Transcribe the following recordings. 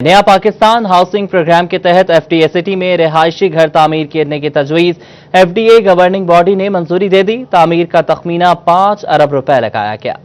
नया Pakistan housing programme के तहत FTA में रिहायशी घर तामीर करने की तजवीज़ FDA गवर्निंग बॉडी ने मंजूरी दे दी। तामीर का तखमीना 5 अरब रुपए लगाया गया।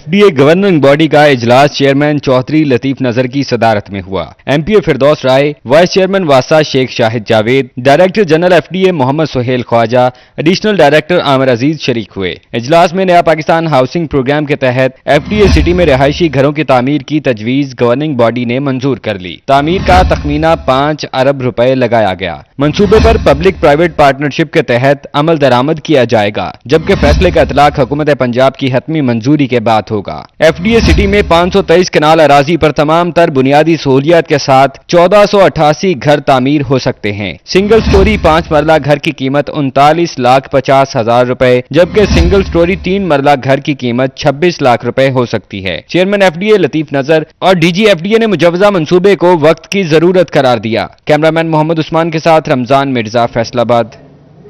FDA गवर्निंग बॉडी का इजलास चेयरमैन चौधरी लतीफ नजर की सदारत में हुआ। MPA Firdous Rai, vice chairman वासा Sheikh Shahid Javed, director general FDA Mohammad Sohail Khawaja, additional director Amir Aziz शरीक हुए। इजलास में नया पाकिस्तान हाउसिंग प्रोग्राम के तहत FDA सिटी में रिहायशी घरों की तामीर की तजवीज़ गवर्निंग बॉडी ने मंजूर कर ली। तामीर का तखमीना 5 अरब रुपए लगाया गया। मंसूबे पर पब्लिक प्राइवेट पार्टनरशिप के तहत अमल दरामद किया जाएगा, जबकि फैसले का इतलाक हुकूमत पंजाब की हतमी मंजूरी के बाद होगा। FDA सिटी में 523 कनाल अराजी पर तमाम तर बुनियादी सहूलियात के साथ 1488 घर तामीर हो सकते हैं। सिंगल स्टोरी 5 मरला घर की कीमत 39,50,000 रुपए, जबकि सिंगल स्टोरी 3 मरला घर की कीमत 26 लाख रुपए हो सकती है। चेयरमैन FDA लतीफ नजर और DG FDA ने मुजवजा मंसूबे को वक्त की जरूरत करार दिया। कैमरामैन मोहम्मद उस्मान के साथ रमजान मिर्जा, फैसलाबाद।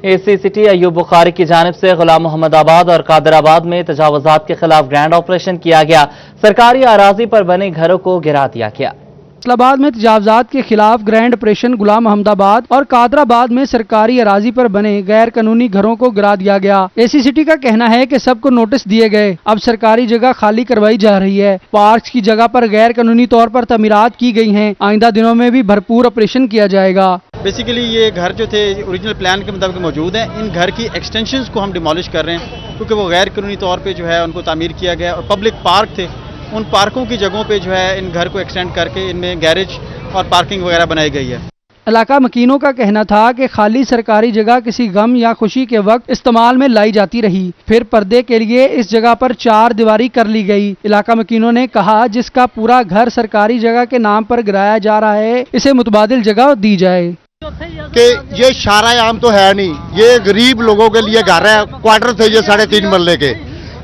AC सिटी अयूब बुखारी की जानिब से गुलाम मोहम्मदाबाद और कादराबाद में तजावुजात के खिलाफ ग्रैंड ऑपरेशन किया गया। सरकारी अराजी पर बने घरों को गिरा दिया गया। फैसलाबाद में तजावुजात के खिलाफ ग्रैंड ऑपरेशन गुलाम मोहम्मदाबाद और कादराबाद में सरकारी अराजी पर बने गैर कानूनी घरों को गिरा दिया गया। AC सिटी का कहना है कि सबको नोटिस दिए गए, अब सरकारी जगह खाली करवाई जा रही है। पार्क की जगह पर गैर कानूनी तौर पर तमीरात की गई हैं। आइंदा दिनों में भी भरपूर ऑपरेशन किया जाएगा। बेसिकली ये घर जो थे ओरिजिनल प्लान के मुताबिक मौजूद हैं। इन घर की एक्सटेंशंस को हम डिमोलिश कर रहे हैं क्योंकि वो गैर कानूनी तौर पे जो है उनको तामीर किया गया और पब्लिक पार्क थे, उन पार्कों की जगहों पे जो है इन घर को एक्सटेंड करके इनमें गैरेज और पार्किंग वगैरह बनाई गई है। इलाका मकीनों का कहना था कि खाली सरकारी जगह किसी गम या खुशी के वक्त इस्तेमाल में लाई जाती रही, फिर पर्दे के लिए इस जगह पर 4 दीवारी कर ली गई। इलाका मकीनों ने कहा जिसका पूरा घर सरकारी जगह के नाम पर गिराया जा रहा है, इसे मुतबादिल जगह दी जाए। कि ये शारायाम तो है नहीं, ये गरीब लोगों के लिए घर है। क्वार्टर थे ये 3.5 मरले के।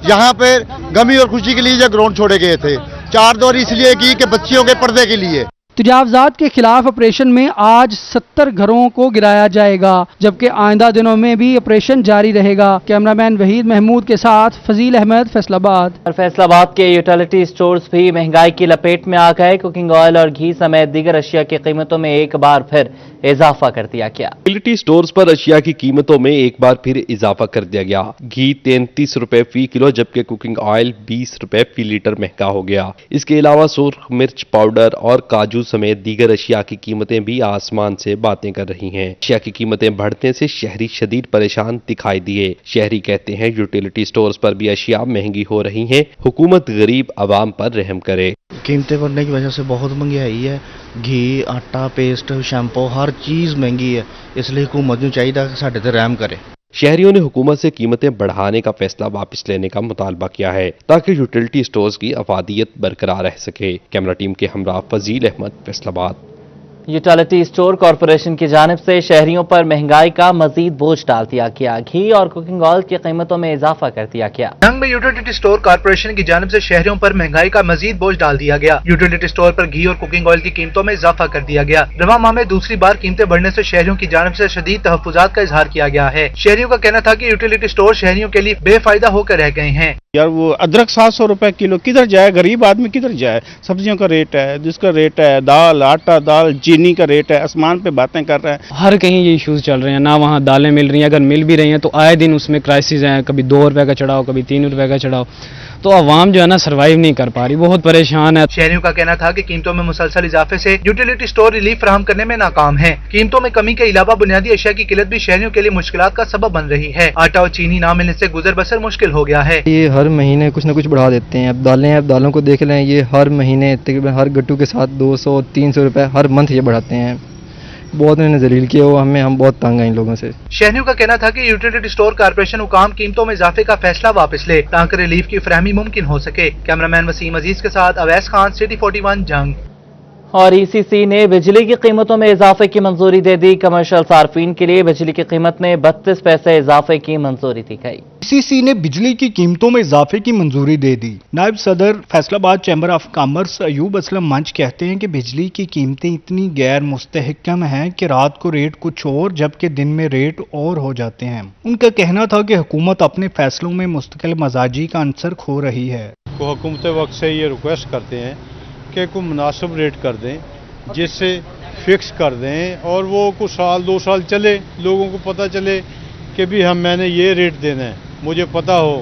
यहाँ पे गमी और खुशी के लिए ये ग्राउंड छोड़े गए थे। 4 दौर इसलिए की कि बच्चियों के पर्दे के लिए। तजावुजात के खिलाफ ऑपरेशन में आज 70 घरों को गिराया जाएगा, जबकि आइंदा दिनों में भी ऑपरेशन जारी रहेगा। कैमरामैन वहीद महमूद के साथ फजील अहमद, फैसलाबाद। और फैसलाबाद के यूटिलिटी स्टोर्स भी महंगाई की लपेट में आ गए। कुकिंग ऑयल और घी समेत दीगर अशिया की कीमतों में एक बार फिर इजाफा कर दिया गया। यूटिलिटी स्टोर्स पर अशिया की कीमतों में एक बार फिर इजाफा कर दिया गया। घी 33 रुपए फी किलो, जबकि कुकिंग ऑयल 20 रुपए फी लीटर महंगा हो गया। इसके अलावा सुर्ख मिर्च पाउडर और काजू समेत दीगर अशिया की कीमतें भी आसमान से बातें कर रही हैं। अशिया की कीमतें बढ़ने से शहरी शदीद परेशान दिखाई दिए। शहरी कहते हैं यूटिलिटी स्टोर्स पर भी अशिया महंगी हो रही हैं, हुकूमत गरीब आवाम पर रहम करे। कीमतें बढ़ने की वजह से बहुत महंगाई है। घी, आटा, पेस्ट, शैम्पू हर चीज़ महंगी है, इसलिए हुकूमत को चाहिए कि साढ़े ते रहम करे। शहरियों ने हुकूमत से कीमतें बढ़ाने का फैसला वापस लेने का मुतालबा किया है ताकि यूटिलिटी स्टोर्स की अफादियत बरकरार रह सके। कैमरा टीम के हमरा Fazeel Ahmad, Faisalabad. Utility store corporation की जानिब से शहरियों पर महंगाई का मजीद बोझ डाल दिया गया। घी और कुकिंग ऑयल की कीमतों में इजाफा कर दिया गया। जंग में यूटिलिटी स्टोर कॉरपोरेशन की जानिब से शहरियों पर महंगाई का मजीद बोझ डाल दिया गया। यूटिलिटी स्टोर पर घी और कुकिंग ऑयल की कीमतों में इजाफा कर दिया गया। रवा माह में दूसरी बार कीमतें बढ़ने से शहरियों की जानिब से शदीद तहफ्फुजात का इजहार किया गया है। शहरियों का कहना था कि यूटिलिटी स्टोर शहरियों के लिए बेफायदा होकर रह गए हैं। यार वो अदरक 700 रुपए किलो किधर जाए, गरीब आदमी किधर जाए। सब्जियों का रेट है, जिसका रेट है, दाल, आटा, दाल, चीनी का रेट है, आसमान पे बातें कर रहे हैं। हर कहीं ये इश्यूज चल रहे हैं, ना वहाँ दालें मिल रही हैं, अगर मिल भी रही हैं तो आए दिन उसमें क्राइसिस हैं, कभी 2 रुपए का चढ़ाओ, कभी 3 रुपए का चढ़ाओ, तो आवाम जो है ना सर्वाइव नहीं कर पा रही, बहुत परेशान है। शहरियों का कहना था कि कीमतों में मुसलसल इजाफे से यूटिलिटी स्टोर रिलीफ फराहम करने में नाकाम है। कीमतों में कमी के अलावा बुनियादी अशिया की किल्लत भी शहरियों के लिए मुश्किलात का सबब बन रही है। आटा और चीनी ना मिलने से गुजर बसर मुश्किल हो गया है। ये हर महीने कुछ न कुछ बढ़ा देते हैं। अब दालें हैं, अब दालों को देख लें, ये हर महीने तकरीबन हर गट्टू के साथ 200-300 रुपए हर मंथ ये बढ़ाते हैं। बहुत इन्होंने जलील किया हुआ हमें, हम बहुत तंग हैं इन लोगों से। शहरियों का कहना था कि यूटिलिटी स्टोर कॉरपोरेशन हुकाम कीमतों में इजाफे का फैसला वापस ले ताकि रिलीफ की फरहमी मुमकिन हो सके। कैमरामैन वसीम अजीज के साथ अवैस खान, सिटी 41 जंग। और ECC ने बिजली की कीमतों में इजाफे की मंजूरी दे दी। कमर्शियल सार्फिन के लिए बिजली की कीमत में 32 पैसे इजाफे की मंजूरी दी गई। ECC ने बिजली की कीमतों में इजाफे की मंजूरी दे दी। नायब सदर Faisalabad chamber of commerce Ayub Aslam मंच कहते हैं कि बिजली की कीमतें इतनी गैर मुस्तहकम हैं कि रात को रेट कुछ और जबकि दिन में रेट और हो जाते हैं। उनका कहना था कि हुकूमत अपने फैसलों में मुस्तकिल मजाजी का अंसर खो रही है। हुकूमत वक्त से ये रिक्वेस्ट करते हैं के को मुनासिब रेट कर दें, जिससे फिक्स कर दें और वो कुछ साल 2 साल चले, लोगों को पता चले कि भी मैंने ये रेट देना है, मुझे पता हो।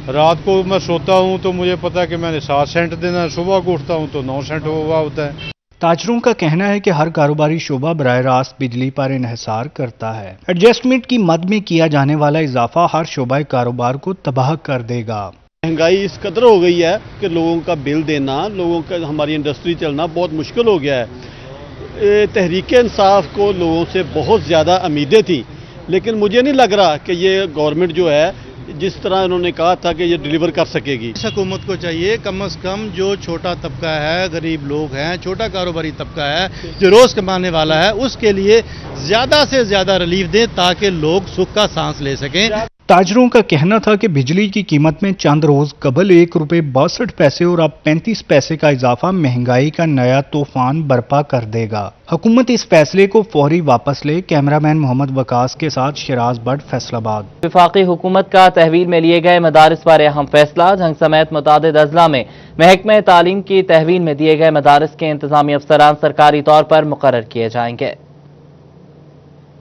रात को मैं सोता हूँ तो मुझे पता है कि मैंने 7 सेंट देना है, सुबह को उठता हूँ तो 9 सेंट हुआ होता है। ताजरों का कहना है कि हर कारोबारी शोबा बराह रास्त बिजली पर इन्हिसार करता है। एडजस्टमेंट की मद में किया जाने वाला इजाफा हर शोबा कारोबार को तबाह कर देगा। महंगाई इस कदर हो गई है कि लोगों का बिल देना, लोगों का हमारी इंडस्ट्री चलना बहुत मुश्किल हो गया है। तहरीक इंसाफ को लोगों से बहुत ज़्यादा उम्मीदें थी, लेकिन मुझे नहीं लग रहा कि ये गवर्नमेंट जो है जिस तरह उन्होंने कहा था कि ये डिलीवर कर सकेगी। हुकूमत को चाहिए कम से कम जो छोटा तबका है, गरीब लोग हैं, छोटा कारोबारी तबका है, जो रोज़ कमाने वाला है, उसके लिए ज़्यादा से ज़्यादा रिलीफ दें ताकि लोग सुख का सांस ले सकें। ताजरों का कहना था कि बिजली की कीमत में चंद रोज कबल 1 रुपये 62 पैसे और अब 35 पैसे का इजाफा महंगाई का नया तूफान बर्पा कर देगा। हुकूमत इस फैसले को फौरी वापस ले। कैमरामैन मोहम्मद वकास के साथ शिराज बट, फैसलाबाद। वफाकी हुकूमत का तहवील में लिए गए मदारिस पर अहम फैसला। जंग समेत मुतादिद अजला में महकमा तालीम की तहवील में दिए गए मदारिस के इंतजामी अफसरान सरकारी तौर पर मुकर्रर किए जाएंगे।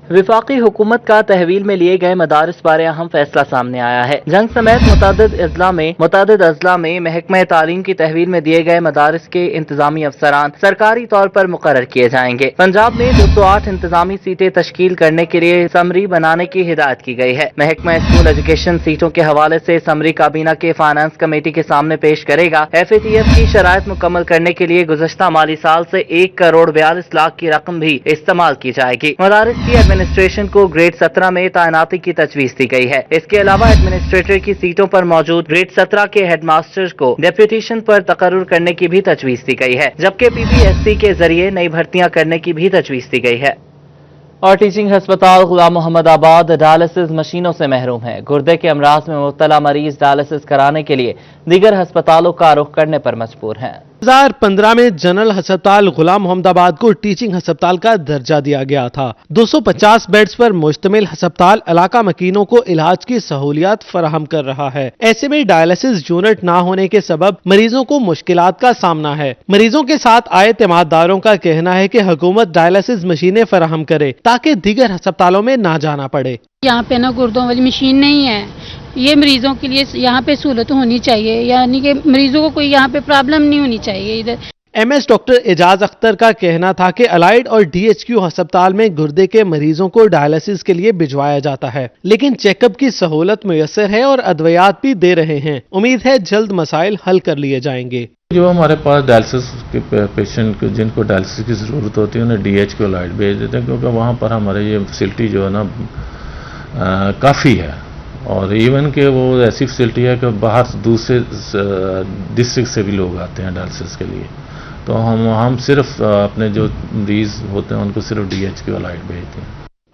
वफाकी हुकूमत का तहवील में लिए गए मदारिस पर अहम फैसला सामने आया है। जंग समेत मुतादिद अजला में महकमा तालीम की तहवील में दिए गए मदारिस के इंतजामी अफसरान सरकारी तौर पर मुकर्रर किए जाएंगे। पंजाब में 208 इंतजामी सीटें तश्कील करने के लिए समरी बनाने की हिदायत की गई है। महकमा स्कूल एजुकेशन सीटों के हवाले से समरी काबीना के फाइनेंस कमेटी के सामने पेश करेगा। FATF की शराइत मुकम्मल करने के लिए गुज़श्ता माली साल से 1 करोड़ 42 लाख की रकम भी इस्तेमाल की जाएगी। मदारिस की एडमिनिस्ट्रेशन को ग्रेड 17 में तैनाती की तजवीज दी गई है। इसके अलावा एडमिनिस्ट्रेटर की सीटों पर मौजूद ग्रेड 17 के हेडमास्टर्स को डेप्यूटेशन पर तकर्रुर करने की भी तजवीज दी गई है, जबकि PPSC के जरिए नई भर्तियां करने की भी तजवीज दी गई है। और टीचिंग हस्पताल गुलाम मोहम्मद आबाद डायलिसिस मशीनों से महरूम है। गुर्दे के अमराज में मुब्तला मरीज डायलिसिस कराने के लिए दीगर हस्पतालों का रुख करने पर मजबूर हैं। 2015 में जनरल हस्पताल गुलाम मोहम्मदाबाद को टीचिंग हस्पताल का दर्जा दिया गया था। 250 बेड्स पर मुश्तमिल हस्पताल इलाका मकीनों को इलाज की सहूलियात फराहम कर रहा है। ऐसे में डायलिसिस यूनिट ना होने के सबब मरीजों को मुश्किलात का सामना है। मरीजों के साथ आए तिमाददारों का कहना है कि हुकूमत डायलिसिस मशीनें फराहम करे ताकि दीगर अस्पतालों में ना जाना पड़े। यहाँ पे ना गुर्दों वाली मशीन नहीं है। ये मरीजों के लिए यहाँ पे सहूलत होनी चाहिए, यानी कि मरीजों को कोई यहाँ पे प्रॉब्लम नहीं होनी चाहिए। इधर MS डॉक्टर एजाज अख्तर का कहना था कि अलाइड और DHQ अस्पताल में गुर्दे के मरीजों को डायलिसिस के लिए भिजवाया जाता है, लेकिन चेकअप की सहूलत मुयस्सर है और अद्वियात भी दे रहे हैं। उम्मीद है जल्द मसाइल हल कर लिए जाएंगे। जो हमारे पास डायलिसिस के पेशेंट जिनको डायलिसिस की ज़रूरत होती है उन्हें DHQ अलाइड भेज देते हैं, क्योंकि वहाँ पर हमारे ये फैसिलिटी जो है ना काफ़ी है। और इवन के वो ऐसी फैसिलिटी है कि बाहर दूसरे डिस्ट्रिक्ट से भी लोग आते हैं डायलिसिस के लिए, तो हम सिर्फ अपने जो मरीज होते हैं उनको सिर्फ DHQ अलाइड भेजते हैं।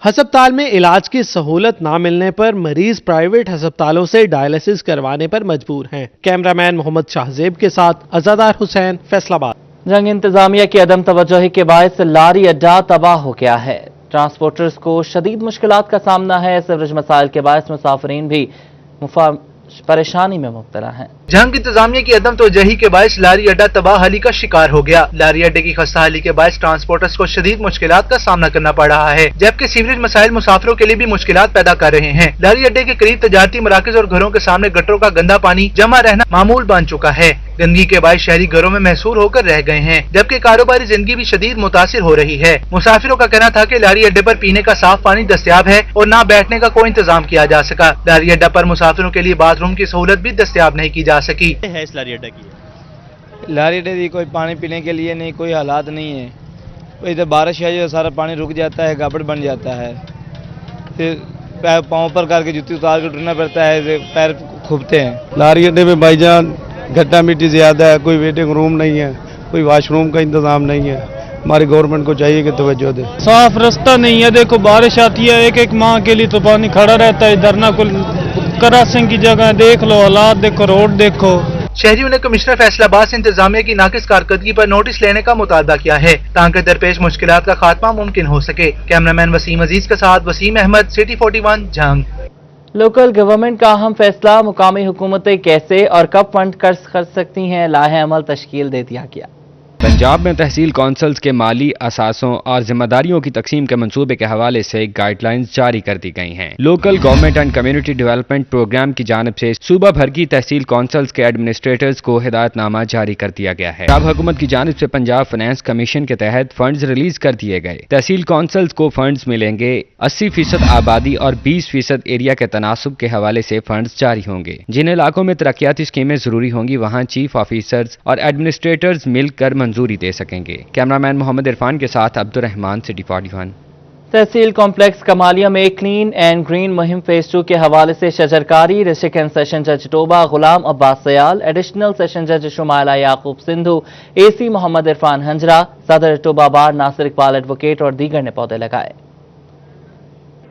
हस्पताल में इलाज की सहूलत ना मिलने पर मरीज प्राइवेट अस्पतालों से डायलिसिस करवाने पर मजबूर हैं। कैमरामैन मोहम्मद शाहजेब के साथ अज़ादार हुसैन, फैसलाबाद। जंग इंतजामिया की अदम तवज्जोही के बायस लारी अड्डा तबाह हो गया है। ट्रांसपोर्टर्स को शदीद मुश्किलात का सामना है। सीवरेज मसाइल के बायस मुसाफिरीन भी परेशानी में मुब्तला हैं। जंग इंतजामिया की अदम तवज्जोही के बायस लारी अड्डा तबाहली का शिकार हो गया। लारी अड्डे की खस्ताहाली के बायस ट्रांसपोर्टर्स को शदीद मुश्किलात का सामना करना पड़ रहा है, जबकि सीवरेज मसाइल मुसाफिरों के लिए भी मुश्किलात पैदा कर रहे हैं। लारी अड्डे के करीब तजारती मराकज और घरों के सामने गटरों का गंदा पानी जमा रहना मामूल बन चुका है। गंदगी के बायस शहरी घरों में महसूर होकर रह गए हैं, जबकि कारोबारी जिंदगी भी शदीद मुतासिर हो रही है। मुसाफिरों का कहना था कि लारी अड्डे पर पीने का साफ पानी दस्तयाब है और न बैठने का कोई इंतजाम किया जा सका। लारी अड्डा पर मुसाफिरों के लिए बाथरूम की सहूलत भी दस्तयाब नहीं की जा सकी है। इस लारी अड्डा की लारी अड्डे की कोई पानी पीने के लिए नहीं, कोई हालात नहीं है। इधर बारिश है जो सारा पानी रुक जाता है, गाबड़ बन जाता है, फिर पैर पाँव पर करके जूती उतार के ढूंढना पड़ता है, पैर खुबते हैं। लारी अड्डे में भाईजान गड्ढा मिट्टी ज़्यादा है, कोई वेटिंग रूम नहीं है, कोई वॉशरूम का इंतजाम नहीं है। हमारी गवर्नमेंट को चाहिए कि तवज्जो दे। साफ रास्ता नहीं है, देखो बारिश आती है एक एक माह के लिए तो पानी खड़ा रहता है। धरना को क्रॉसिंग की जगह देख लो, हालात देखो, रोड देखो। शहरियों ने कमिश्नर फैसलाबाद से इंतजामिया की नाकिस कारकर्दगी पर नोटिस लेने का मुतालबा किया है ताकि दरपेश मुश्किलात का खात्मा मुमकिन हो सके। कैमरामैन वसीम अजीज के साथ वसीम अहमद, सिटी 41 जंग। लोकल गवर्नमेंट का अहम फैसला, मुकामी हुकूमतें कैसे और कब फंड खर्च कर सकती हैं, लाहे अमल तश्कील दे दिया गया। पंजाब में तहसील कौंसल्स के माली असासों और जिम्मेदारियों की तकसीम के मंसूबे के हवाले से गाइडलाइंस जारी कर दी गई हैं। Local government and community development programme की जानिब से सूबा भर की तहसील कौंसल्स के एडमिनिस्ट्रेटर्स को हिदायतनामा जारी कर दिया गया है। पंजाब हुकूमत की जानिब से पंजाब फाइनेंस कमीशन के तहत फंड्स रिलीज कर दिए गए। तहसील कौंसल्स को फंड्स मिलेंगे। 80% आबादी और 20% एरिया के तनासुब के हवाले से फंड्स जारी होंगे। जिन इलाकों में तरक्याती स्कीमें जरूरी होंगी वहाँ चीफ ऑफिसर्स और एडमिनिस्ट्रेटर्स मिलकर मंजूरी दे सकेंगे। कैमरामैन मोहम्मद इरफान के साथ अब्दुल रहमान, सिटी 41। तहसील कॉम्प्लेक्स कमालिया में क्लीन एंड ग्रीन मुहिम फेज 2 के हवाले से शजरकारी डिस्ट्रिक्ट एंड सेशन जज टोबा गुलाम अब्बास सयाल, एडिशनल सेशन जज शुमाइला याकूब सिंधु, एसी मोहम्मद इरफान हंजरा, सदर टोबा बार नासिर इकबाल एडवोकेट और दीगर ने पौधे लगाए।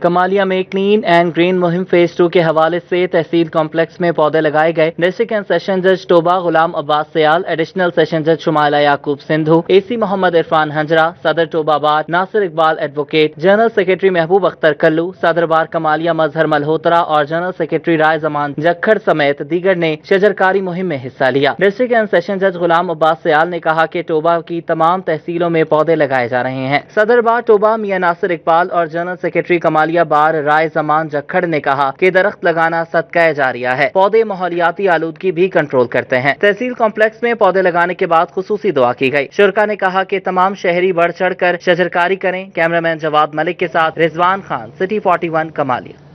कमालिया में क्लीन एंड ग्रीन मुहिम फेज 2 के हवाले से तहसील कॉम्प्लेक्स में पौधे लगाए गए। डिस्ट्रिक्ट एंड सेशन जज टोबा गुलाम अब्बास सयाल, एडिशनल सेशन जज शुमाइला याकूब सिंधु, एसी मोहम्मद इरफान हंजरा, सदर टोबा बार Nasir Iqbal advocate, general secretary महबूब अख्तर कल्लू, सदर बार कमालिया मजहर मल्होत्रा और जनरल सेक्रेटरी राय जमान जखड़ समेत दीगर ने शजरकारी मुहिम में हिस्सा लिया। डिस्ट्रिक्ट एंड सेशन जज गुलाम अब्बास सयाल ने कहा कि टोबा की तमाम तहसीलों में पौधे लगाए जा रहे हैं। सदर बार टोबा मियां नासिर इकबाल और जनरल सेक्रेटरी कमालिया बार राय जमान जखड़ ने कहा कि दरख्त लगाना सदका जारिया है। पौधे माहौलियाती आलूदगी भी कंट्रोल करते हैं। तहसील कॉम्प्लेक्स में पौधे लगाने के बाद खुसूसी दुआ की गई। शुरका ने कहा कि तमाम शहरी बढ़ चढ़ कर शजरकारी करें। कैमरामैन जवाद मलिक के साथ रिजवान खान, सिटी 41 कमालिया।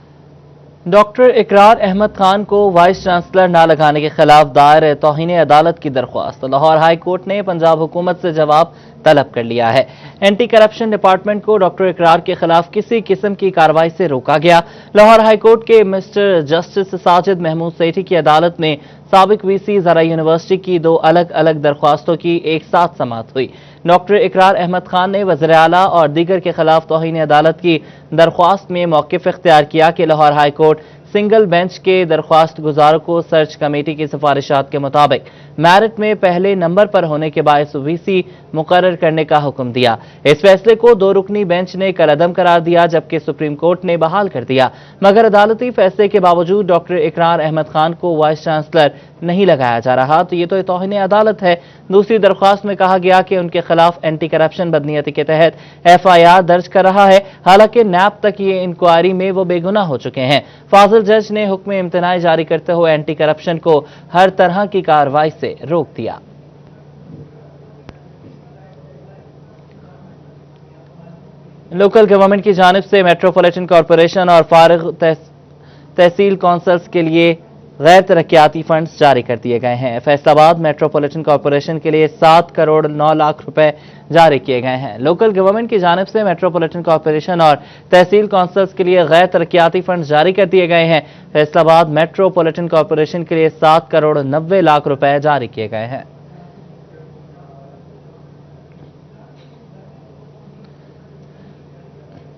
डॉक्टर इकरार अहमद खान को वाइस चांसलर न लगाने के खिलाफ दायर तौहीन अदालत की दरख्वास्त लाहौर हाई कोर्ट ने पंजाब हुकूमत से जवाब तलब कर लिया है। एंटी करप्शन डिपार्टमेंट को डॉक्टर इकरार के खिलाफ किसी किस्म की कार्रवाई से रोका गया। लाहौर हाई कोर्ट के मिस्टर जस्टिस साजिद महमूद सेठी की अदालत में साबिक वीसी ज़रा यूनिवर्सिटी की 2 अलग अलग दरख्वास्तों की एक साथ समाअत हुई। डॉक्टर इकरार अहमद खान ने वज़ीर आला और दीगर के खिलाफ तौहीन अदालत की दरख्वास्त में मौक़िफ़ इख्तियार किया कि Lahore high court single bench के दरख्वास्त गुजारों को सर्च कमेटी की सिफारिशात के मुताबिक मेरिट में पहले नंबर पर होने के बायस वीसी मुकर्रर करने का हुक्म दिया। इस फैसले को 2 रुकनी बेंच ने कलअदम करार दिया, जबकि सुप्रीम कोर्ट ने बहाल कर दिया। मगर अदालती फैसले के बावजूद डॉक्टर इकरार अहमद खान को वाइस चांसलर नहीं लगाया जा रहा, तो ये तो तौहीन अदालत है। दूसरी दरख्वास्त में कहा गया कि उनके खिलाफ एंटी करप्शन बदनीयती के तहत FIR दर्ज कर रहा है, हालांकि नैब तक ये इंक्वायरी में वो बेगुनाह हो चुके हैं। फाजिल जज ने हुक्म इम्तनाई जारी करते हुए एंटी करप्शन को हर तरह की कार्रवाई से रोक दिया। लोकल गवर्नमेंट की जानिब से मेट्रोपॉलिटन कॉरपोरेशन और फारिग तहसील कौंसल्स के लिए गैर तरक्याती फंड्स जारी कर दिए गए हैं। फैसलाबाद मेट्रोपॉलिटन कॉरपोरेशन के लिए 7 करोड़ 9 लाख रुपए जारी किए गए हैं। लोकल गवर्नमेंट की जानिब से मेट्रोपॉलिटन कॉरपोरेशन और तहसील कौंसल्स के लिए गैर तरक्याती फंड्स जारी कर दिए गए हैं। फैसलाबाद मेट्रोपॉलिटन कॉरपोरेशन के लिए 7 करोड़ 90 लाख रुपए जारी किए गए हैं।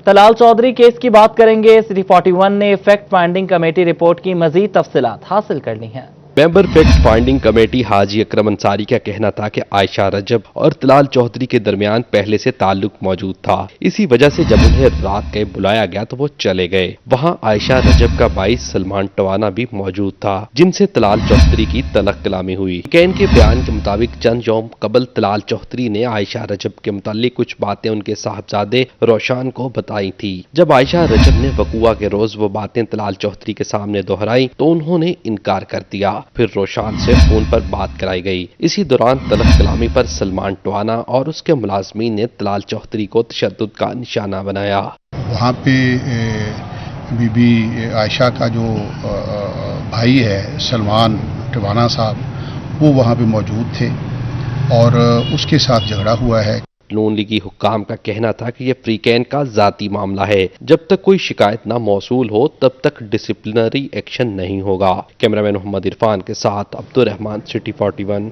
तलाल चौधरी केस की बात करेंगे। सिटी 41 ने फैक्ट फाइंडिंग कमेटी रिपोर्ट की मजीद तफसीलात हासिल कर ली हैं। मेंबर फैक्ट फाइंडिंग कमेटी हाजी अकरम अंसारी का कहना था कि आयशा रजब और तलाल चौधरी के दरमियान पहले से ताल्लुक मौजूद था। इसी वजह से जब उन्हें रात के बुलाया गया तो वो चले गए। वहां आयशा रजब का भाई सलमान टवाना भी मौजूद था, जिनसे तलाल चौधरी की तलक कलामी हुई। कैन के बयान के मुताबिक चंद यौम कबल तलाल चौधरी ने आयशा रजब के मुतालिक कुछ बातें उनके साहबजादे रोशान को बताई थी। जब आयशा रजब ने वकूआ के रोज वो बातें तलाल चौधरी के सामने दोहराई तो उन्होंने इनकार कर दिया। फिर रोशान से फोन पर बात कराई गई। इसी दौरान तलक कलामी पर सलमान टवाना और उसके मुलाजमीन ने तलाल चौधरी को तशद्दुद का निशाना बनाया। वहाँ पे बीबी आयशा का जो भाई है सलमान टवाना साहब, वो वहाँ पे मौजूद थे और उसके साथ झगड़ा हुआ है। नून लीगी हुक्काम का कहना था कि यह फ्रीकैन का जाती मामला है। जब तक कोई शिकायत ना मौसूल हो तब तक डिसिप्लिनरी एक्शन नहीं होगा। कैमरामैन मोहम्मद इरफान के साथ अब्दुल रहमान, सिटी 41।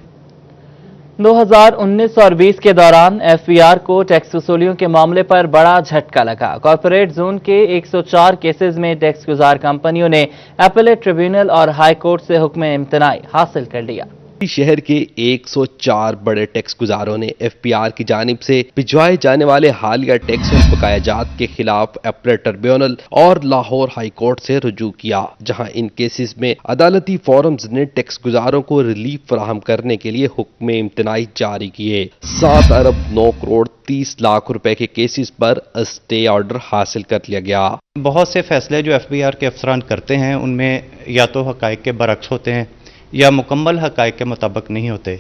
2019 और 20 के दौरान FBR को टैक्स वसूलियों के मामले पर बड़ा झटका लगा। कॉर्पोरेट जोन के 104 केसेस में टैक्स गुजार कंपनियों ने अपीलेट ट्रिब्यूनल और हाई कोर्ट से हुक्म इम्तनाई हासिल कर लिया। शहर के 104 बड़े टैक्स गुजारों ने FPR की जानिब से भिजवाए जाने वाले हालिया टैक्स और बकायाजात के खिलाफ अपीलेट ट्रिब्यूनल और लाहौर हाई कोर्ट से रुजू किया, जहां इन केसेस में अदालती फोरम्स ने टैक्स गुजारों को रिलीफ फराहम करने के लिए हुक्म इम्तनाई जारी किए। 7 अरब 9 करोड़ 30 लाख रुपए के केसेस पर स्टे ऑर्डर हासिल कर लिया गया। बहुत से फैसले जो FPR के अफसरान करते हैं उनमें या तो हकायक के बरक्स होते हैं या मुकम्मल हकायक के मुताबिक नहीं होते,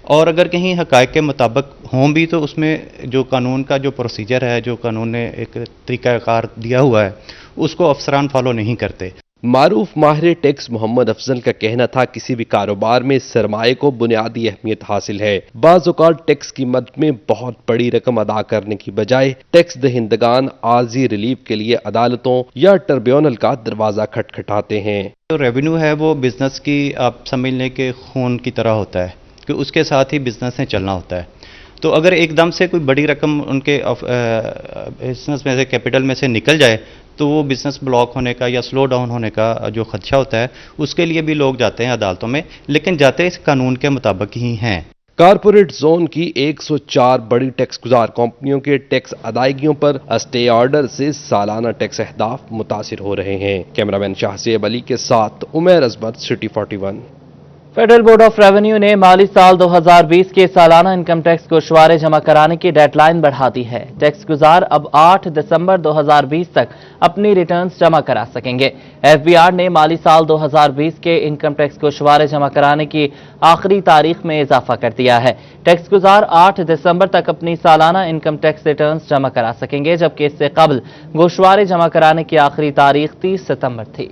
और अगर कहीं हकायक के मुताबिक हों भी तो उसमें जो कानून का जो प्रोसीजर है, जो कानून ने एक तरीक़ाकार दिया हुआ है, उसको अफसरान फॉलो नहीं करते। मारूफ माहिर टैक्स मोहम्मद अफजल का कहना था किसी भी कारोबार में सरमाए को बुनियादी अहमियत हासिल है। बाज़ औक़ात टैक्स की मद में बहुत बड़ी रकम अदा करने की बजाय टैक्स दहिंदगान आर्जी रिलीफ के लिए अदालतों या ट्रिब्यूनल का दरवाज़ा खटखटाते हैं। तो रेवेन्यू है वो बिज़नेस की आप समझ लें कि खून की तरह होता है कि उसके साथ ही बिज़नेस ने चलना होता है। तो अगर एकदम से कोई बड़ी रकम उनके बिजनेस में से कैपिटल में से निकल जाए तो वो बिज़नेस ब्लॉक होने का या स्लो डाउन होने का जो खदशा होता है, उसके लिए भी लोग जाते हैं अदालतों में, लेकिन जाते इस कानून के मुताबिक ही हैं। कारपोरेट जोन की 104 बड़ी टैक्स गुजार कंपनियों के टैक्स अदायगियों पर स्टे ऑर्डर से सालाना टैक्स अहदाफ मुतासिर हो रहे हैं। कैमरामैन शाहजेब अली के साथ Umar Azbar, city 41। Federal board of revenue ने माली साल 2020 के सालाना इनकम टैक्स गोशवारे जमा कराने की डेडलाइन बढ़ा दी है। टैक्स गुजार अब 8 दिसंबर 2020 तक अपनी रिटर्न्स जमा करा सकेंगे। FBR ने माली साल 2020 के इनकम टैक्स गोशवारे जमा कराने की आखिरी तारीख में इजाफा कर दिया है। टैक्स गुजार 8 दिसंबर तक अपनी सालाना इनकम टैक्स रिटर्न्स जमा करा सकेंगे, जबकि इससे कबल गोशवारे जमा कराने की आखिरी तारीख 30 सितंबर थी।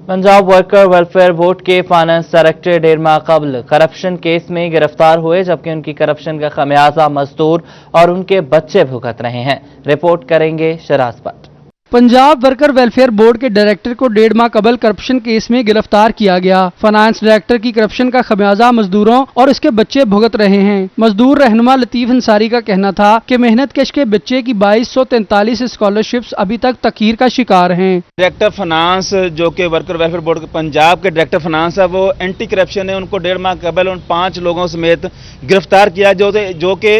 पंजाब वर्कर वेलफेयर बोर्ड के फाइनेंस डायरेक्टर देर माह कबल करप्शन केस में गिरफ्तार हुए, जबकि उनकी करप्शन का खमियाजा मजदूर और उनके बच्चे भुगत रहे हैं। रिपोर्ट करेंगे Shiraz Bhatt. Punjab worker welfare board के डायरेक्टर को 1.5 माह कबल करप्शन केस में गिरफ्तार किया गया। फाइनेंस डायरेक्टर की करप्शन का खमियाजा मजदूरों और इसके बच्चे भुगत रहे हैं। मजदूर रहनुमा लतीफ अंसारी का कहना था कि मेहनत कश के बच्चे की 2243 स्कॉलरशिप्स अभी तक तकीर का शिकार हैं। डायरेक्टर फाइनेंस जो कि वर्कर वेलफेयर बोर्ड के पंजाब के डायरेक्टर फाइनेंस है, वो एंटी करप्शन है, उनको 1.5 माह कबल उन 5 लोगों समेत गिरफ्तार किया जो कि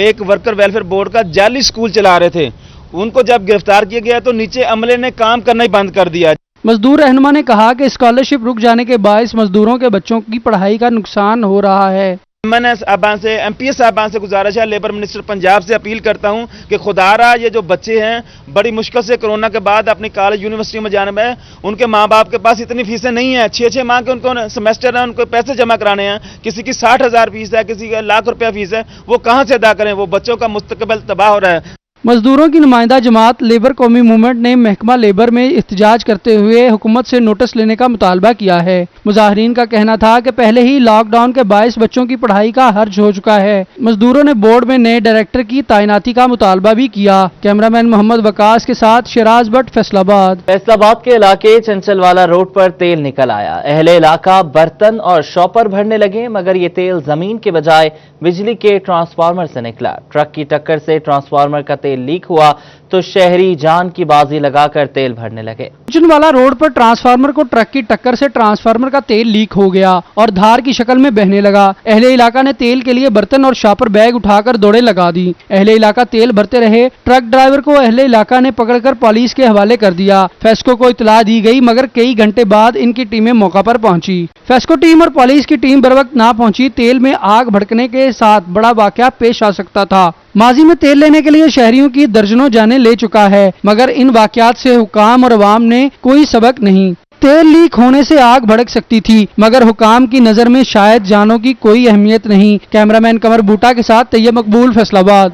एक वर्कर वेलफेयर बोर्ड का जाली स्कूल चला रहे थे। उनको जब गिरफ्तार किया गया तो नीचे अमले ने काम करना ही बंद कर दिया। मजदूर रहनुमा ने कहा कि स्कॉलरशिप रुक जाने के बायस मजदूरों के बच्चों की पढ़ाई का नुकसान हो रहा है। मैंने साहबान से MPS साहबान से गुजारिश है, लेबर मिनिस्टर पंजाब से अपील करता हूं कि खुदारा ये जो बच्चे हैं बड़ी मुश्किल से कोरोना के बाद अपनी कॉलेज यूनिवर्सिटी में जाने में, उनके माँ बाप के पास इतनी फीसें नहीं है। 6-6 माह के उनको सेमेस्टर है, उनको पैसे जमा कराने हैं। किसी की 60,000 फीस है, किसी का लाख रुपया फीस है, वो कहाँ से अदा करें? वो बच्चों का मुस्तकबिल तबाह हो रहा है। मजदूरों की नुमाइंदा जमात लेबर कौमी मूवमेंट ने महकमा लेबर में एहतजाज करते हुए हुकूमत से नोटिस लेने का मुतालबा किया है। मुजाहरीन का कहना था कि पहले ही लॉकडाउन के बायस बच्चों की पढ़ाई का हर्ज हो चुका है। मजदूरों ने बोर्ड में नए डायरेक्टर की तैनाती का मुतालबा भी किया। कैमरामैन मोहम्मद वकास के साथ शराज भट्ट, फैसलाबाद। फैसलाबाद के इलाके चंचलवाला रोड पर तेल निकल आया। अहले इलाका बर्तन और शॉपर भरने लगे, मगर ये तेल जमीन के बजाय बिजली के ट्रांसफार्मर से निकला। ट्रक की टक्कर से ट्रांसफार्मर का तेल लीक हुआ तो शहरी जान की बाजी लगाकर तेल भरने लगे। चंचलवाला रोड पर ट्रांसफार्मर को ट्रक की टक्कर से ट्रांसफार्मर का तेल लीक हो गया और धार की शक्ल में बहने लगा। अहले इलाका ने तेल के लिए बर्तन और शॉपर बैग उठाकर दौड़े लगा दी। अहले इलाका तेल भरते रहे। ट्रक ड्राइवर को अहले इलाका ने पकड़कर पुलिस के हवाले कर दिया। फेस्को को इतला दी गई, मगर कई घंटे बाद इनकी टीमें मौका पर पहुंची। फेस्को टीम और पुलिस की टीम बर वक्त ना पहुंची। तेल में आग भड़कने के साथ बड़ा वाकया पेश आ सकता था। माजी में तेल लेने के लिए शहरियों की दर्जनों जानें ले चुका है, मगर इन वाकयात से हुकाम और अवाम ने कोई सबक नहीं। तेल लीक होने से आग भड़क सकती थी, मगर हुकाम की नजर में शायद जानों की कोई अहमियत नहीं। कैमरामैन कमर बूटा के साथ तैयब मकबूल, फैसलाबाद।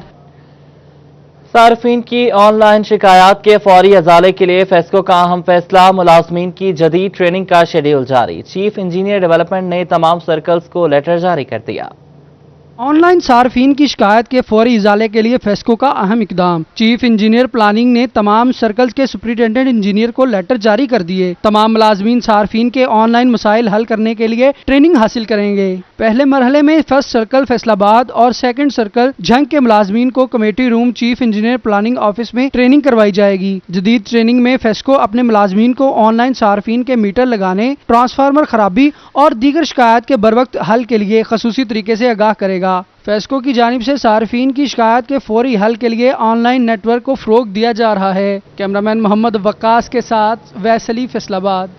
सार्फिन की ऑनलाइन शिकायत के फौरी अजाले के लिए फेस्को का अहम फैसला। मुलाजमीन की जदीद ट्रेनिंग का शेड्यूल जारी। चीफ इंजीनियर डेवलपमेंट ने तमाम सर्कल्स को लेटर जारी कर दिया। ऑनलाइन सार्फिन की शिकायत के फौरी इजाले के लिए फेस्को का अहम इकदाम। चीफ इंजीनियर प्लानिंग ने तमाम सर्कल्स के सुपरिटेंडेंट इंजीनियर को लेटर जारी कर दिए। तमाम मुलाजमीन सार्फिन के ऑनलाइन मसाइल हल करने के लिए ट्रेनिंग हासिल करेंगे। पहले मरहले में फर्स्ट सर्कल फैसलाबाद और सेकंड सर्कल झंग के मुलाजमीन को committee room chief engineer planning office में ट्रेनिंग करवाई जाएगी। जदीद ट्रेनिंग में फेस्को अपने मुलाजमीन को ऑनलाइन सार्फिन के मीटर लगाने, ट्रांसफार्मर खराबी और दीगर शिकायत के बरवक्त हल के लिए खसूसी तरीके से आगाह करेगा। फेस्को की जानिब से सार्फिन की शिकायत के फौरी हल के लिए ऑनलाइन नेटवर्क को फरोग दिया जा रहा है। कैमरामैन मोहम्मद वक्कास के साथ वैसली, फैसलाबाद।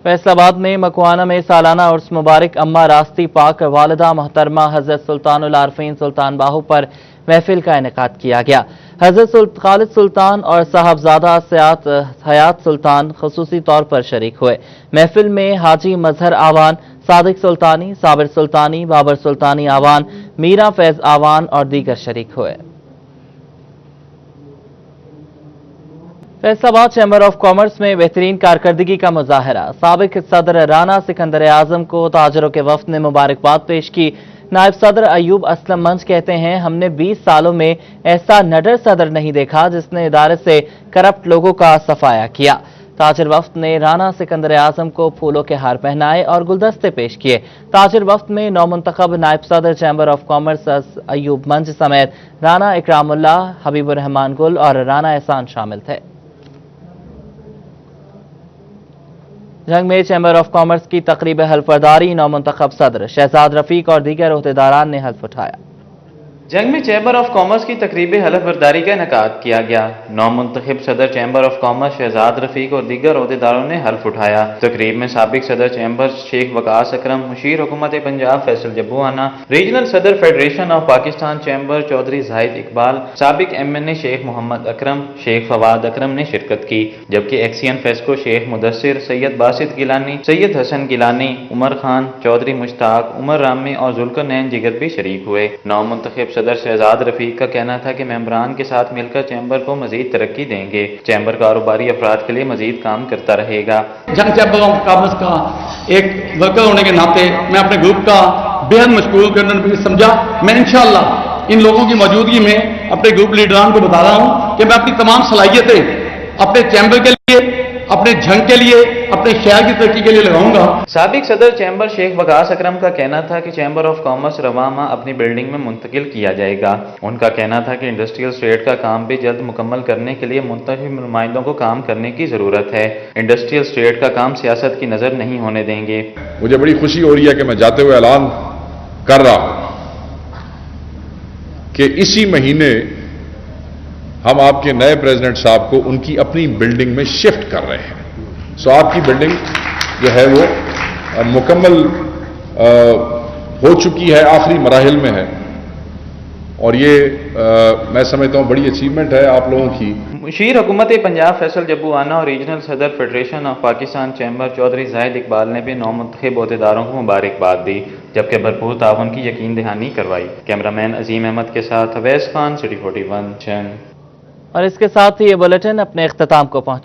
फैसलाबाद में मकवाना में सालाना उर्स मुबारक अम्मा रास्ती पाक वालिदा मोहतरमा हजरत सुल्तानुल आरफीन सुल्तान बाहू पर महफिल का इनेकाद किया गया। हजरत खालिद सुल्तान और साहबजादा सयात हयात सुल्तान खसूसी तौर पर शरीक हुए। महफिल में हाजी मजहर आवान, सादिक सुल्तानी, साबिर सुल्तानी, बाबर सुल्तानी आवान, मीरा फैज आवान और दीगर शरीक हुए। फैसलाबाद चैम्बर ऑफ कॉमर्स में बेहतरीन कारकर्दगी का मुजाहरा। साबिक सदर राना सिकंदर आजम को ताजरों के वफ्द ने मुबारकबाद पेश की। नायब सदर अयूब असलम मंच कहते हैं, हमने 20 सालों में ऐसा नडर सदर नहीं देखा जिसने इदारे से करप्ट लोगों का सफाया किया। ताजिर वफ्द ने राना सिकंदर आजम को फूलों के हार पहनाए और गुलदस्ते पेश किए। ताजिर वफ्द में नौमुंतखब नायब सदर चैम्बर ऑफ कॉमर्स अयूब मंच समेत राना इकरामुल्लाह, हबीबुर रहमान गुल और राना एहसान शामिल थे। जंग में चैम्बर ऑफ कॉमर्स की तकरीब हल्फबरदारी नौमुंतखब सदर शहजाद रफीक और दीगर ओहदेदारान ने हल्फ उठाया। जंग में चैम्बर ऑफ कॉमर्स की तकरीब हल्फबरदारी का इनेकाद किया गया। नौमुंतखब सदर chamber of commerce Shahzad Rafiq और दीगर ओहदेदारों ने हल्फ उठाया। तकरीब में साबिक सदर चैम्बर शेख वकास अकरम, मुशीर हुकूमत पंजाब फैसल जब्बूआना, रीजनल सदर federation of Pakistan chamber Chaudhry Zahid Iqbal, साबिक MNA शेख मोहम्मद अकरम, शेख फवाद अकरम ने शिरकत की। जबकि एक्सियन फेस्को शेख मुदस्सिर, सैयद बासित गिलानी, सैयद हसन गिलानी, उमर खान, चौधरी मुश्ताक, उमर रामी और जुल्करनैन जिगर भी शरीक हुए। नौमुंतखब सदर शहजाद रफीक का कहना था कि मेंबरान के साथ मिलकर चैम्बर को मजीद तरक्की देंगे। चैम्बर कारोबारी अफराद के लिए मजीद काम करता रहेगा। जंग चैम्बर ऑफ कॉमर्स का एक वर्कर होने के नाते मैं अपने ग्रुप का बेहद मशगूल करना भी समझा। मैं इंशाअल्लाह इन लोगों की मौजूदगी में अपने ग्रुप लीडरान को बता रहा हूं कि मैं अपनी तमाम सलाहियतें अपने चैम्बर के लिए, अपने झंग के लिए, अपने शहर की तरक्की के लिए लगाऊंगा। साबिक सदर चैम्बर शेख वकास अकरम का कहना था कि चैम्बर ऑफ कॉमर्स रवा माह अपनी बिल्डिंग में मुंतकिल किया जाएगा। उनका कहना था कि इंडस्ट्रियल स्टेट का काम भी जल्द मुकम्मल करने के लिए मुंतखब नुमाइंदों को काम करने की जरूरत है। इंडस्ट्रियल स्टेट का काम सियासत की नजर नहीं होने देंगे। मुझे बड़ी खुशी हो रही है कि मैं जाते हुए ऐलान कर रहा हूं कि इसी महीने हम आपके नए प्रेसिडेंट साहब को उनकी अपनी बिल्डिंग में शिफ्ट कर रहे हैं। सो आपकी बिल्डिंग जो है वो मुकम्मल हो चुकी है, आखिरी मराहिल में है और ये मैं समझता हूँ बड़ी अचीवमेंट है आप लोगों की। मुशीर हुकूमत पंजाब फैसल जब्बूआना और रीजनल सदर federation of Pakistan chamber Chaudhry Zahid Iqbal ने भी नौमुंतखब ओहदेदारों को मुबारकबाद दी, जबकि भरपूर ताउन की यकीन दहानी करवाई। कैमरामैन अजीम अहमद के साथ अवैस खान, सिटी 41 जंग। और इसके साथ ही ये बुलेटिन अपने इख्तिताम को पहुंचा।